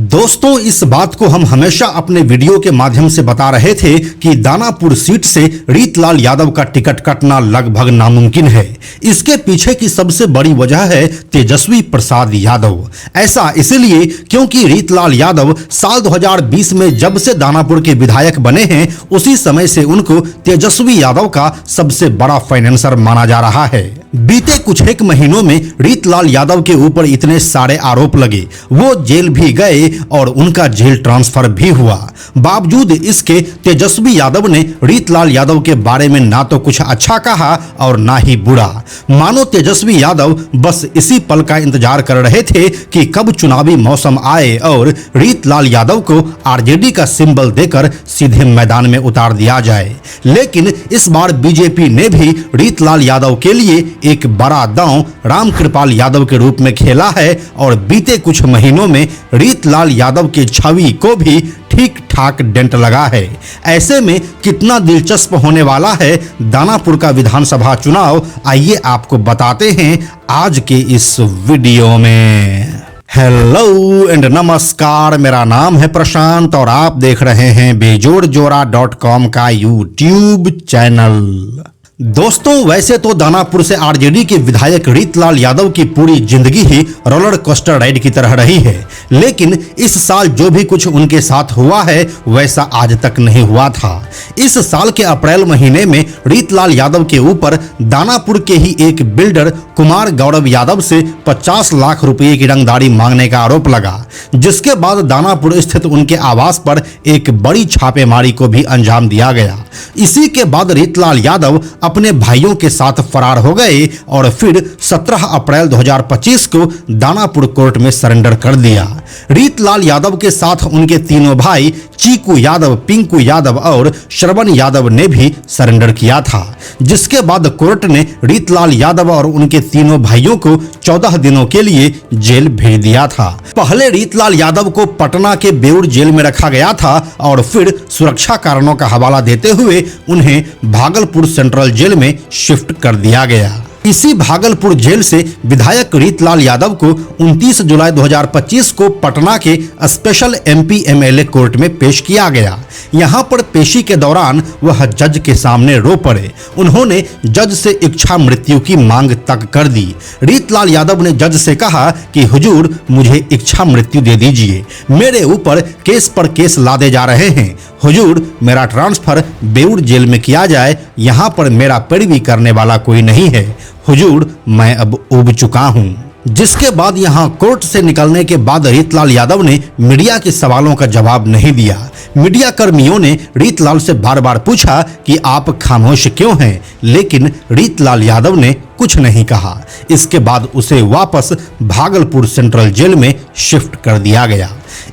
दोस्तों, इस बात को हम हमेशा अपने वीडियो के माध्यम से बता रहे थे कि दानापुर सीट से रीतलाल यादव का टिकट कटना लगभग नामुमकिन है। इसके पीछे की सबसे बड़ी वजह है तेजस्वी प्रसाद यादव। ऐसा इसलिए क्योंकि रीतलाल यादव साल 2020 में जब से दानापुर के विधायक बने हैं, उसी समय से उनको तेजस्वी यादव का सबसे बड़ा फाइनेंसर माना जा रहा है। बीते कुछ एक महीनों में रीतलाल यादव के ऊपर इतने सारे आरोप लगे, वो जेल भी गए और उनका जेल ट्रांसफर भी हुआ। बावजूद इसके तेजस्वी यादव ने रीतलाल यादव के बारे में ना तो कुछ अच्छा कहा और ना ही बुरा। मानो तेजस्वी यादव बस इसी पल का इंतजार कर रहे थे कि कब चुनावी मौसम आए और रीतलाल यादव को आरजेडी का सिंबल देकर सीधे मैदान में उतार दिया जाए। लेकिन इस बार बीजेपी ने भी रीतलाल यादव के लिए एक बड़ा दांव रामकृपाल यादव के रूप में खेला है और बीते कुछ महीनों में रीतलाल यादव की छवि को भी ठीक ठाक डेंट लगा है। ऐसे में कितना दिलचस्प होने वाला है दानापुर का विधानसभा चुनाव, आइए आपको बताते हैं आज के इस वीडियो में। हेलो एंड नमस्कार, मेरा नाम है प्रशांत और आप देख रहे हैं बेजोड़जोड़ा.com का यूट्यूब चैनल। दोस्तों, वैसे तो दानापुर से आरजेडी के विधायक रीतलाल यादव की पूरी जिंदगी ही रोलर कोस्टर राइड की तरह रही है, लेकिन इस साल जो भी कुछ उनके साथ हुआ है वैसा आज तक नहीं हुआ था। इस साल के अप्रैल महीने में रीतलाल यादव के ऊपर दानापुर के ही एक बिल्डर कुमार गौरव यादव से 50 लाख रुपए की रंगदारी मांगने का आरोप लगा, जिसके बाद दानापुर स्थित उनके आवास पर एक बड़ी छापेमारी को भी अंजाम दिया गया। इसी के बाद रीतलाल यादव अपने भाइयों के साथ फरार हो गए और फिर 17 अप्रैल 2025 को दानापुर कोर्ट में सरेंडर कर दिया। रीतलाल यादव के साथ उनके तीनों भाई चीकू यादव, पिंकू यादव और श्रवण यादव ने भी सरेंडर किया था, जिसके बाद कोर्ट ने रीतलाल यादव और उनके तीनों भाइयों को 14 दिनों के लिए जेल भेज दिया था। पहले रीतलाल यादव को पटना के बेउर जेल में रखा गया था और फिर सुरक्षा कारणों का हवाला देते हुए उन्हें भागलपुर सेंट्रल जेल में शिफ्ट कर दिया गया। इसी भागलपुर जेल से विधायक रीतलाल यादव को 29 जुलाई 2025 को पटना के स्पेशल एमपी एमएलए कोर्ट में पेश किया गया। यहाँ पर पेशी के दौरान वह जज के सामने रो पड़े। उन्होंने जज से इच्छा मृत्यु की मांग तक कर दी। रीतलाल यादव ने जज से कहा कि हुजूर, मुझे इच्छा मृत्यु दे दीजिए, मेरे ऊपर केस पर केस लादे जा रहे हैं। हुजूर, मेरा ट्रांसफर बेउर जेल में किया जाए, यहाँ पर मेरा पैरवी करने वाला कोई नहीं है। हुजूर, मैं अब उब चुका हूँ। जिसके बाद यहाँ कोर्ट से निकलने के बाद रीतलाल यादव ने मीडिया के सवालों का जवाब नहीं दिया। मीडिया कर्मियों ने रीतलाल से बार बार पूछा कि आप खामोश क्यों हैं, लेकिन रीतलाल यादव ने कुछ नहीं कहा। इसके बाद उसे वापस भागलपुर सेंट्रल जेल में शिफ्ट कर दिया गया।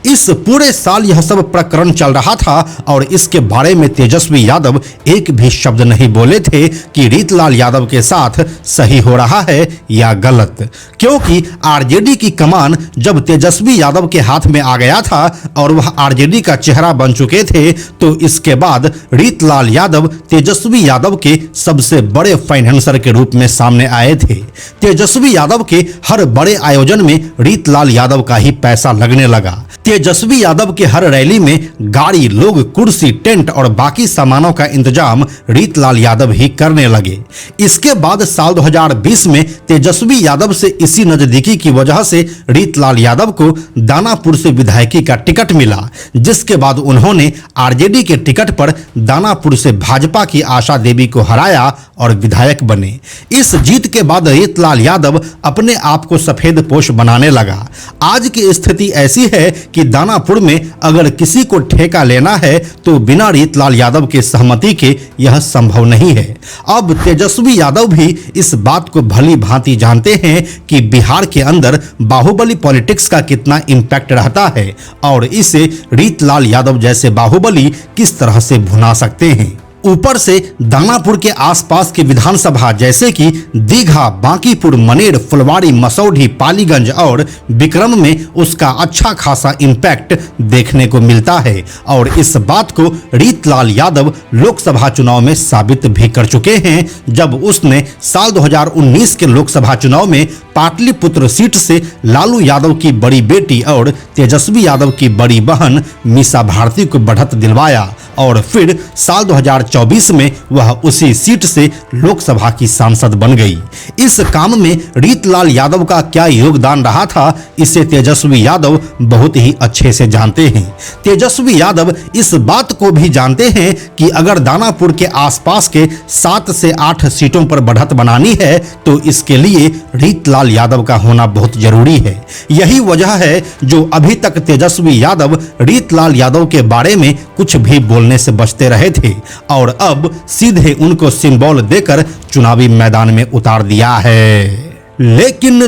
इस पूरे साल यह सब प्रकरण चल रहा था और इसके बारे में तेजस्वी यादव एक भी शब्द नहीं बोले थे कि रीतलाल यादव के साथ सही हो रहा है या गलत, क्योंकि आरजेडी की कमान जब तेजस्वी यादव के हाथ में आ गया था और वह आरजेडी का चेहरा बन चुके थे, तो इसके बाद रीतलाल यादव तेजस्वी यादव के सबसे बड़े फाइनेंसर के रूप में सामने आए थे। तेजस्वी यादव के हर बड़े आयोजन में रीतलाल यादव का ही पैसा लगने लगा। तेजस्वी यादव के हर रैली में गाड़ी, लोग, कुर्सी, टेंट और बाकी सामानों का इंतजाम रीतलाल यादव ही करने लगे। इसके बाद साल 2020 में तेजस्वी यादव से इसी नजदीकी की वजह से रीतलाल यादव को दानापुर से विधायकी का टिकट मिला, जिसके बाद उन्होंने आरजेडी के टिकट पर दानापुर से भाजपा की आशा देवी को हराया और विधायक बने। इस जीत के बाद रीतलाल यादव अपने आप को सफेद पोश बनाने लगा। आज की स्थिति ऐसी है कि दानापुर में अगर किसी को ठेका लेना है तो बिना रीतलाल यादव के सहमति के यह संभव नहीं है। अब तेजस्वी यादव भी इस बात को भली भांति जानते हैं कि बिहार के अंदर बाहुबली पॉलिटिक्स का कितना इम्पैक्ट रहता है और इसे रीतलाल यादव जैसे बाहुबली किस तरह से भुना सकते हैं। ऊपर से दानापुर के आसपास के विधानसभा जैसे कि दीघा, बांकीपुर, मनेर, फुलवाड़ी, मसौढी, पालीगंज और विक्रम में उसका अच्छा खासा इम्पैक्ट देखने को मिलता है और इस बात को रीतलाल यादव लोकसभा चुनाव में साबित भी कर चुके हैं, जब उसने साल 2019 के लोकसभा चुनाव में पाटलिपुत्र सीट से लालू यादव की बड़ी बेटी और तेजस्वी यादव की बड़ी बहन मीसा भारती को बढ़त दिलवाया और फिर साल 2024 में वह उसी सीट से लोकसभा की सांसद बन गई। इस काम में रीतलाल यादव का क्या योगदान रहा था, इसे तेजस्वी यादव बहुत ही अच्छे से जानते हैं। तेजस्वी यादव इस बात को भी जानते हैं कि अगर दानापुर के आसपास के 7 से 8 सीटों पर बढ़त बनानी है तो इसके लिए रीतलाल यादव का होना बहुत जरूरी है। यही वजह है जो अभी तक तेजस्वी यादव रीतलाल यादव के बारे में कुछ भी बोलने से बचते रहे थे और अब सीधे उनको सिंबल देकर चुनावी मैदान में उतार दिया है। लेकिन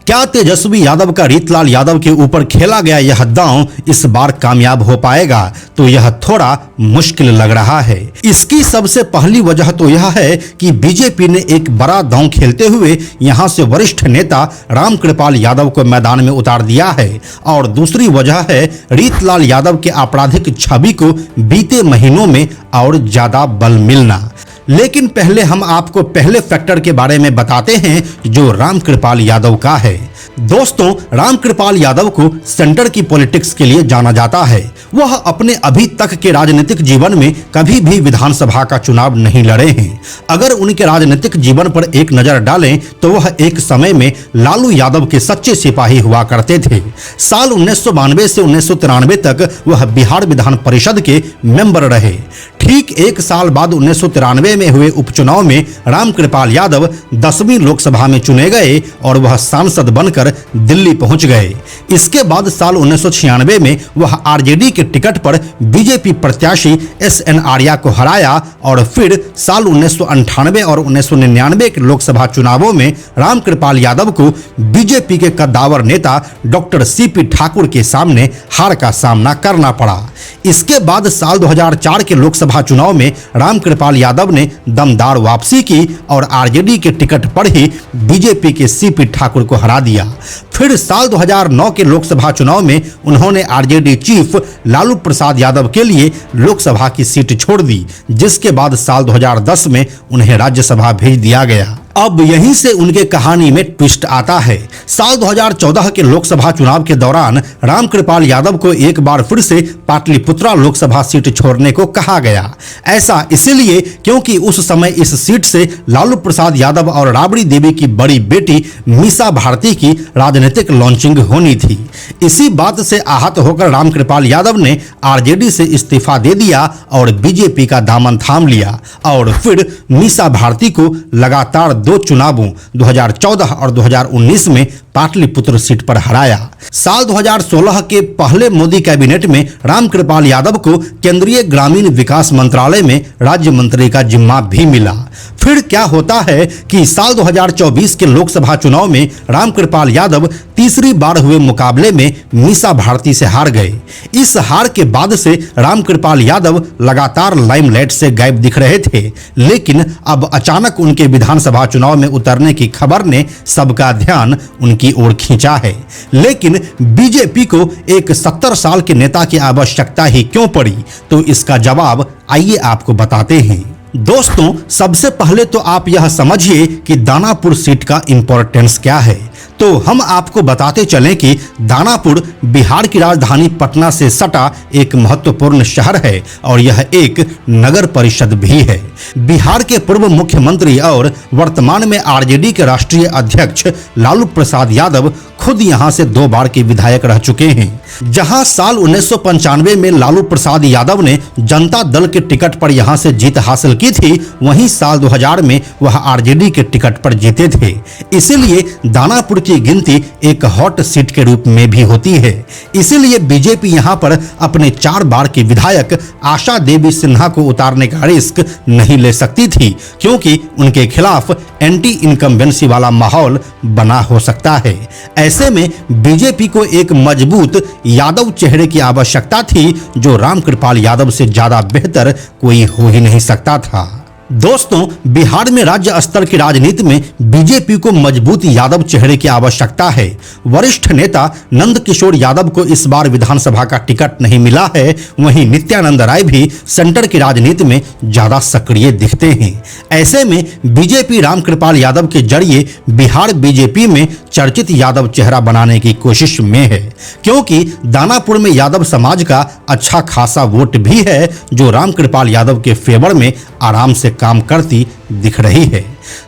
क्या तेजस्वी यादव का रीतलाल यादव के ऊपर खेला गया यह दांव इस बार कामयाब हो पाएगा? तो यह थोड़ा मुश्किल लग रहा है। इसकी सबसे पहली वजह तो यह है कि बीजेपी ने एक बड़ा दांव खेलते हुए यहां से वरिष्ठ नेता रामकृपाल यादव को मैदान में उतार दिया है और दूसरी वजह है रीतलाल यादव के आपराधिक छवि को बीते महीनों में और ज्यादा बल मिलना। लेकिन पहले हम आपको पहले फैक्टर के बारे में बताते हैं जो रामकृपाल यादव का है। दोस्तों, रामकृपाल यादव को सेंटर की पॉलिटिक्स के लिए जाना जाता है। वह अपने अभी तक के राजनीतिक जीवन में कभी भी विधानसभा का चुनाव नहीं लड़े हैं। अगर उनके राजनीतिक जीवन पर एक नजर डालें तो वह एक समय में लालू यादव के सच्चे सिपाही हुआ करते थे। साल 1992 से 1993 तक वह बिहार विधान परिषद के मेंबर रहे। ठीक एक साल बाद 1993 में हुए उपचुनाव में रामकृपाल यादव 10वीं लोकसभा में चुने गए और वह सांसद बनकर दिल्ली पहुंच गए। इसके बाद साल 1996 में वह आरजेडी के टिकट पर बीजेपी प्रत्याशी SN आर्या को हराया और फिर साल 1998 और 1999 के लोकसभा चुनावों में रामकृपाल यादव को बीजेपी के कद्दावर नेता डॉक्टर CP ठाकुर के सामने हार का सामना करना पड़ा। इसके बाद साल 2004 के लोकसभा चुनाव में रामकृपाल यादव ने दमदार वापसी की और आरजेडी के टिकट पर ही बीजेपी के CP ठाकुर को हरा दिया। फिर साल 2009 के लोकसभा चुनाव में उन्होंने आरजेडी चीफ लालू प्रसाद यादव के लिए लोकसभा की सीट छोड़ दी, जिसके बाद साल 2010 में उन्हें राज्यसभा भेज दिया गया। अब यहीं से उनके कहानी में ट्विस्ट आता है। साल 2014 के लोकसभा चुनाव के दौरान रामकृपाल यादव को एक बार फिर से पाटलिपुत्रा लोकसभा सीट छोड़ने को कहा गया। ऐसा इसलिए क्योंकि उस समय इस सीट से लालू प्रसाद यादव और राबड़ी देवी की बड़ी बेटी मीसा भारती की राजनीतिक लॉन्चिंग होनी थी। इसी बात से आहत होकर रामकृपाल यादव ने आरजेडी से इस्तीफा दे दिया और बीजेपी का दामन थाम लिया और फिर मीसा भारती को लगातार 2 चुनावों 2014 और 2019 में पाटलिपुत्र सीट पर हराया। साल 2016 के पहले मोदी कैबिनेट में रामकृपाल यादव को केंद्रीय ग्रामीण विकास मंत्रालय में राज्य मंत्री का जिम्मा भी मिला। फिर क्या होता है कि साल 2024 के लोकसभा चुनाव में रामकृपाल यादव तीसरी बार हुए मुकाबले में मीसा भारती से हार गए। इस हार के बाद से रामकृपाल यादव लगातार लाइमलाइट से गायब दिख रहे थे, लेकिन अब अचानक उनके विधानसभा चुनाव में उतरने की खबर ने सबका ध्यान उनकी ओर खींचा है। लेकिन बीजेपी को एक 70 साल के नेता की आवश्यकता ही क्यों पड़ी? तो इसका जवाब आइए आपको बताते हैं। दोस्तों, सबसे पहले तो आप यह समझिए कि दानापुर सीट का इंपॉर्टेंस क्या है। तो हम आपको बताते चलें कि दानापुर बिहार की राजधानी पटना से सटा एक महत्वपूर्ण शहर है और यह एक नगर परिषद भी है। बिहार के पूर्व मुख्यमंत्री और वर्तमान में आरजेडी के राष्ट्रीय अध्यक्ष लालू प्रसाद यादव खुद यहां से 2 बार के विधायक रह चुके हैं। जहां साल 1995 में लालू प्रसाद यादव ने जनता दल के टिकट पर यहां से जीत हासिल की थी, वहीं साल 2000 में वह आरजेडी के टिकट पर जीते थे। इसीलिए दानापुर दानापुर की गिनती एक हॉट सीट के रूप में भी होती है। इसीलिए बीजेपी यहां पर अपने 4 बार की विधायक आशा देवी सिन्हा को उतारने का रिस्क नहीं ले सकती थी, क्योंकि उनके खिलाफ एंटी इनकम्बेंसी वाला माहौल बना हो सकता है। ऐसे में बीजेपी को एक मजबूत यादव चेहरे की आवश्यकता थी, जो रामकृपाल यादव से ज्यादा बेहतर कोई हो ही नहीं सकता था। दोस्तों, बिहार में राज्य स्तर की राजनीति में बीजेपी को मजबूत यादव चेहरे की आवश्यकता है। वरिष्ठ नेता नंद किशोर यादव को इस बार विधानसभा का टिकट नहीं मिला है, वहीं नित्यानंद राय भी सेंटर की राजनीति में ज्यादा सक्रिय दिखते हैं। ऐसे में बीजेपी रामकृपाल यादव के जरिए बिहार बीजेपी में चर्चित यादव चेहरा बनाने की कोशिश में है, क्योंकि दानापुर में यादव समाज का अच्छा खासा वोट भी है, जो रामकृपाल यादव के फेवर में आराम से काम करती दिख रही है।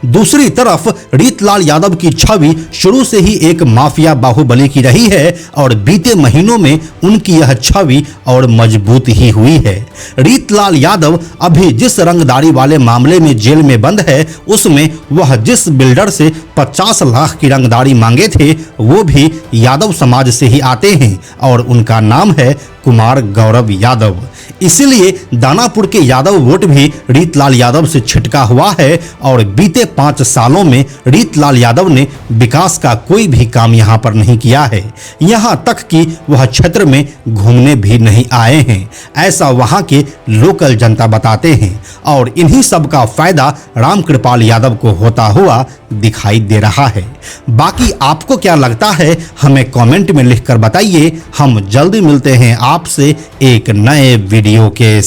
दूसरी तरफ रीतलाल यादव की छवि शुरू से ही एक माफिया बाहुबली की रही है और बीते महीनों में उनकी यह छवि और मजबूत ही हुई है। रीतलाल यादव अभी जिस रंगदारी वाले मामले में जेल में बंद है, उसमें वह जिस बिल्डर से 50 लाख की रंगदारी मांगे थे, वो भी यादव समाज से ही आते हैं और उनका नाम है कुमार गौरव यादव। इसीलिए दानापुर के यादव वोट भी रीतलाल यादव से छिटका हुआ है और बीते 5 सालों में रीतलाल यादव ने विकास का कोई भी काम यहां पर नहीं किया है, यहां तक कि वह क्षेत्र में घूमने भी नहीं आए हैं, ऐसा वहां के लोकल जनता बताते हैं। और इन्हीं सब का फायदा रामकृपाल यादव को होता हुआ दिखाई दे रहा है। बाकी आपको क्या लगता है, हमें कमेंट में लिखकर बताइए। हम जल्दी मिलते हैं आपसे एक नए वीडियो के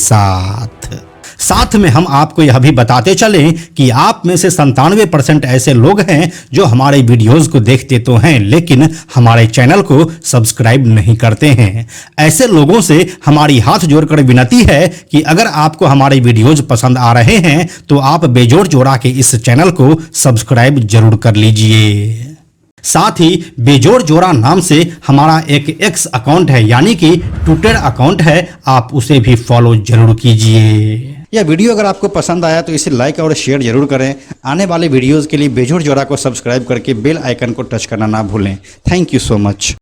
साथ में हम आपको यह भी बताते चलें कि आप में से 97% ऐसे लोग हैं जो हमारे वीडियोस को देखते तो हैं, लेकिन हमारे चैनल को सब्सक्राइब नहीं करते हैं। ऐसे लोगों से हमारी हाथ जोड़कर विनती है कि अगर आपको हमारे वीडियोस पसंद आ रहे हैं तो आप बेजोड़ जोड़ा के इस चैनल को सब्सक्राइब जरूर कर लीजिए। साथ ही बेजोड़ जोड़ा नाम से हमारा एक एक्स अकाउंट है, यानी कि ट्विटर अकाउंट है, आप उसे भी फॉलो जरूर कीजिए। यह वीडियो अगर आपको पसंद आया तो इसे लाइक और शेयर जरूर करें। आने वाले वीडियोस के लिए बेजोड़ जोड़ा को सब्सक्राइब करके बेल आइकन को टच करना ना भूलें। Thank you so much.